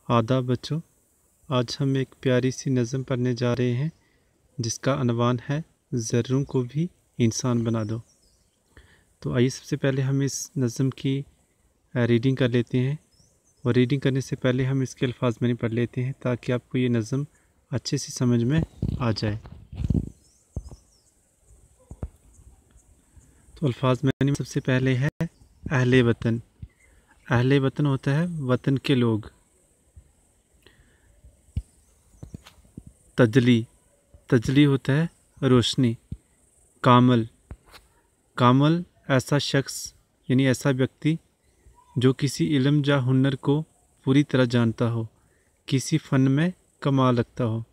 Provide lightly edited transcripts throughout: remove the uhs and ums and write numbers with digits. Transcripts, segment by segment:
आदाब बच्चों, आज हम एक प्यारी सी नज़म पढ़ने जा रहे हैं जिसका अनवान है ज़र्रों को भी इंसान बना दो। तो आइए सबसे पहले हम इस नज़म की रीडिंग कर लेते हैं और रीडिंग करने से पहले हम इसके अल्फाज मैंने पढ़ लेते हैं ताकि आपको ये नज़म अच्छे से समझ में आ जाए। तो अल्फाज मैंने सबसे पहले है अहले वतन। अहले वतन होता है वतन के लोग। तजली, तजली होता है रोशनी। कामल, कामल ऐसा शख्स यानी ऐसा व्यक्ति जो किसी इल्म या हुनर को पूरी तरह जानता हो, किसी फ़न में कमाल रखता हो,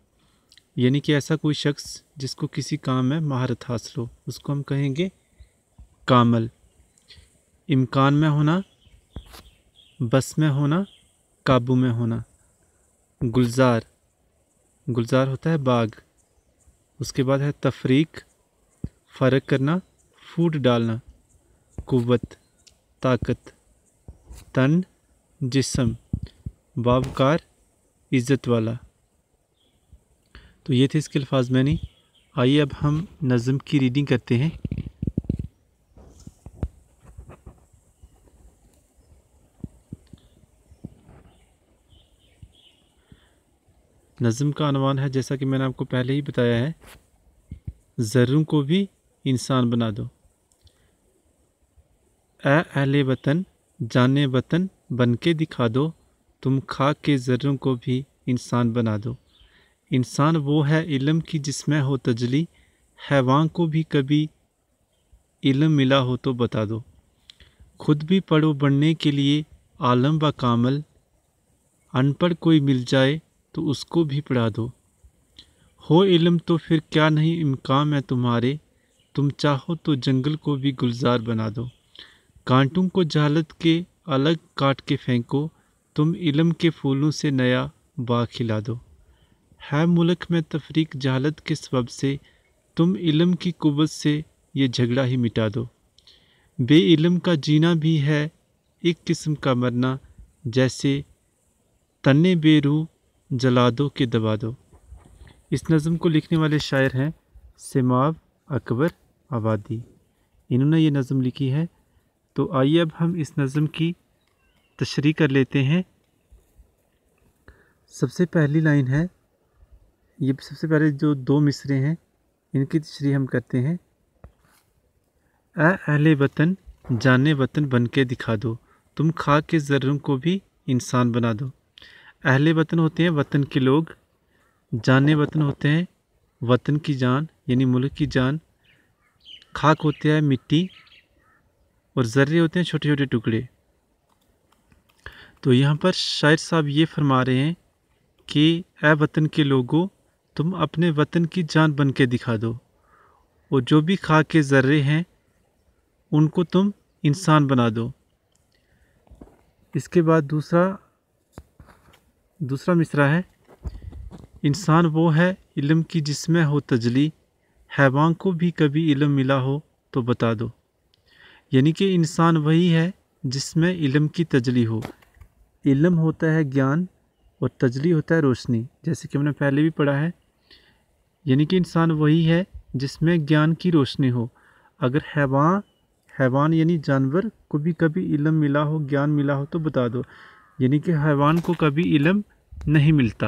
यानी कि ऐसा कोई शख्स जिसको किसी काम में महारत हासिल हो, उसको हम कहेंगे कामल। इम्कान में होना, बस में होना, काबू में होना। गुलजार, गुलजार होता है बाग। उसके बाद है तफरीक, फ़र्क करना, फूट डालना। कुव्वत, ताकत। तन, जिस्म। बावकार, इज़्ज़त वाला। तो ये थे इसके अल्फाज मैंने। आइए अब हम नज़म की रीडिंग करते हैं। नज़म का अनवान है जैसा कि मैंने आपको पहले ही बताया है, ज़र्रों को भी इंसान बना दो। ए अहले वतन, जाने वतन बन के दिखा दो, तुम खाक के ज़र्रों को भी इंसान बना दो। इंसान वो है इल्म की जिसमें हो तजली, हैवान को भी कभी इल्म मिला हो तो बता दो। खुद भी पढ़ो बनने के लिए आलम व कामल, अनपढ़ कोई मिल जाए तो उसको भी पढ़ा दो। हो इल्म तो फिर क्या नहीं इम्कान है तुम्हारे, तुम चाहो तो जंगल को भी गुलजार बना दो। कांटों को जहालत के अलग काट के फेंको, तुम इल्म के फूलों से नया बाग खिला दो। है मुल्क में तफरीक जहालत के सबब से, तुम इल्म की कुव्वत से ये झगड़ा ही मिटा दो। बे इल्म का जीना भी है एक किस्म का मरना, जैसे तन्ने बेरूह जला दो के दबा दो। इस नज़म को लिखने वाले शायर हैं सिमाव अकबर आबादी। इन्होंने ये नज़म लिखी है। तो आइए अब हम इस नज़म की तशरीह कर लेते हैं। सबसे पहली लाइन है, ये सबसे पहले जो दो मिसरे हैं इनकी तशरीह हम करते हैं। ए अहले वतन, जाने वतन बन के दिखा दो, तुम खाक के ज़र्रों को भी इंसान बना दो। अहले वतन होते हैं वतन के लोग। जाने वतन होते हैं वतन की जान यानी मुल्क की जान। खाक होते हैं मिट्टी और ज़र्रे होते हैं छोटे छोटे टुकड़े। तो यहाँ पर शायर साहब ये फरमा रहे हैं कि ए वतन के लोगों, तुम अपने वतन की जान बन के दिखा दो, और जो भी खाक के ज़र्रे हैं उनको तुम इंसान बना दो। इसके बाद दूसरा मिसरा है, इंसान वो है इल्म की जिसमें हो तजली, हैवान को भी कभी इल्म मिला हो तो बता दो। यानी कि इंसान वही है जिसमें इल्म की तजली हो। इल्म होता है ज्ञान और तजली होता है रोशनी, जैसे कि हमने पहले भी पढ़ा है। यानी कि इंसान वही है जिसमें ज्ञान की रोशनी हो। अगर हैवान यानी जानवर को भी कभी इल्म मिला हो, ज्ञान मिला हो तो बता दो। यानी कि हैवान को कभी इल्म नहीं मिलता।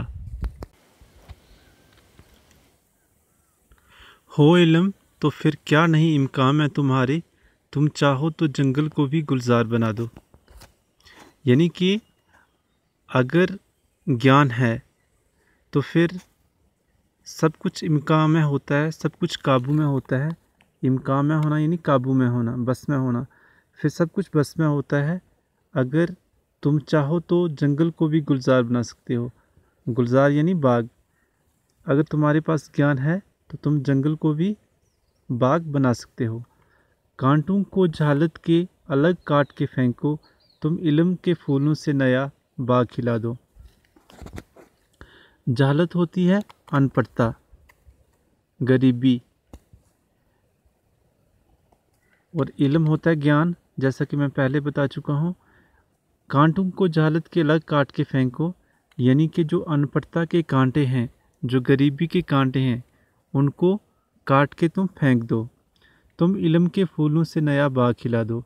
हो इल्म तो फिर क्या नहीं इम्कान है तुम्हारे, तुम चाहो तो जंगल को भी गुलजार बना दो। यानी कि अगर ज्ञान है तो फिर सब कुछ इम्कान में होता है, सब कुछ काबू में होता है। इम्कान में होना यानी काबू में होना, बस में होना, फिर सब कुछ बस में होता है। अगर तुम चाहो तो जंगल को भी गुलजार बना सकते हो। गुलजार यानी बाग। अगर तुम्हारे पास ज्ञान है तो तुम जंगल को भी बाग बना सकते हो। कांटों को जहालत के अलग काट के फेंको, तुम इल्म के फूलों से नया बाग खिला दो। जहालत होती है अनपढ़ता, गरीबी, और इल्म होता है ज्ञान, जैसा कि मैं पहले बता चुका हूँ। कांटों को जहालत के अलग काट के फेंको, यानी कि जो अनपढ़ता के कांटे हैं, जो गरीबी के कांटे हैं, उनको काट के तुम फेंक दो। तुम इल्म के फूलों से नया बाग खिला दो।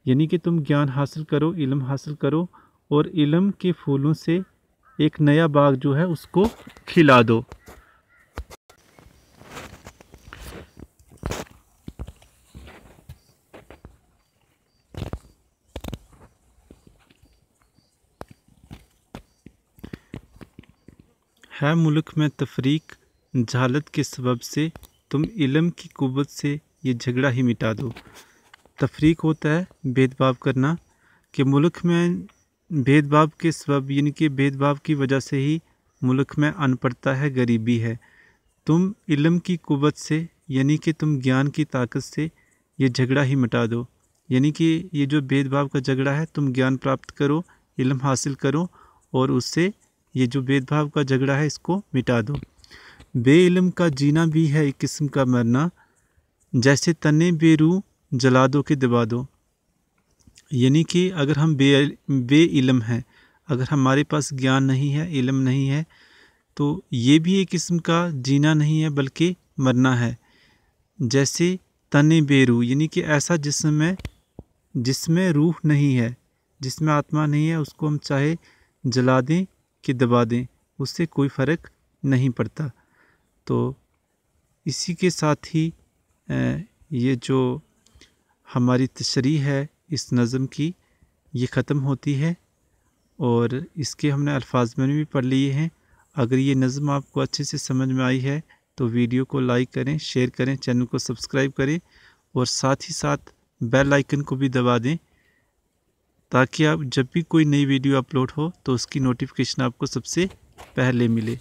यानी कि तुम ज्ञान हासिल करो, इल्म हासिल करो और इल्म के फूलों से एक नया बाग जो है उसको खिला दो। है मुल्क में तफरीक जहालत के सबब से, तुम इल्म की कुव्वत से ये झगड़ा ही मिटा दो। तफरीक होता है भेदभाव करना, कि मुल्क में भेदभाव के सबब यानी कि भेदभाव की वजह से ही मुल्क में अनपढ़ता है, गरीबी है। तुम इल्म की कुव्वत से यानी कि तुम ज्ञान की ताकत से ये झगड़ा ही मिटा दो। यानी कि ये जो भेदभाव का झगड़ा है, तुम ज्ञान प्राप्त करो, इल्म हासिल करो और उससे ये जो भेदभाव का झगड़ा है इसको मिटा दो। बेइल्म का जीना भी है एक किस्म का मरना, जैसे तने बेरूह जला दो के दबा दो। यानी कि अगर हम बेइल्म हैं, अगर हमारे पास ज्ञान नहीं है, इल्म नहीं है, तो ये भी एक किस्म का जीना नहीं है बल्कि मरना है। जैसे तने बेरूह यानी कि ऐसा जिसमें रूह नहीं है, जिसमें आत्मा नहीं है, उसको हम चाहे जला दें कि दबा दें, उससे कोई फ़र्क नहीं पड़ता। तो इसी के साथ ही ये जो हमारी तशरीह है इस नज़म की, ये ख़त्म होती है और इसके हमने अल्फाज में भी पढ़ लिए हैं। अगर ये नज़म आपको अच्छे से समझ में आई है तो वीडियो को लाइक करें, शेयर करें, चैनल को सब्सक्राइब करें और साथ ही साथ बेल आइकन को भी दबा दें, ताकि आप जब भी कोई नई वीडियो अपलोड हो तो उसकी नोटिफिकेशन आपको सबसे पहले मिले।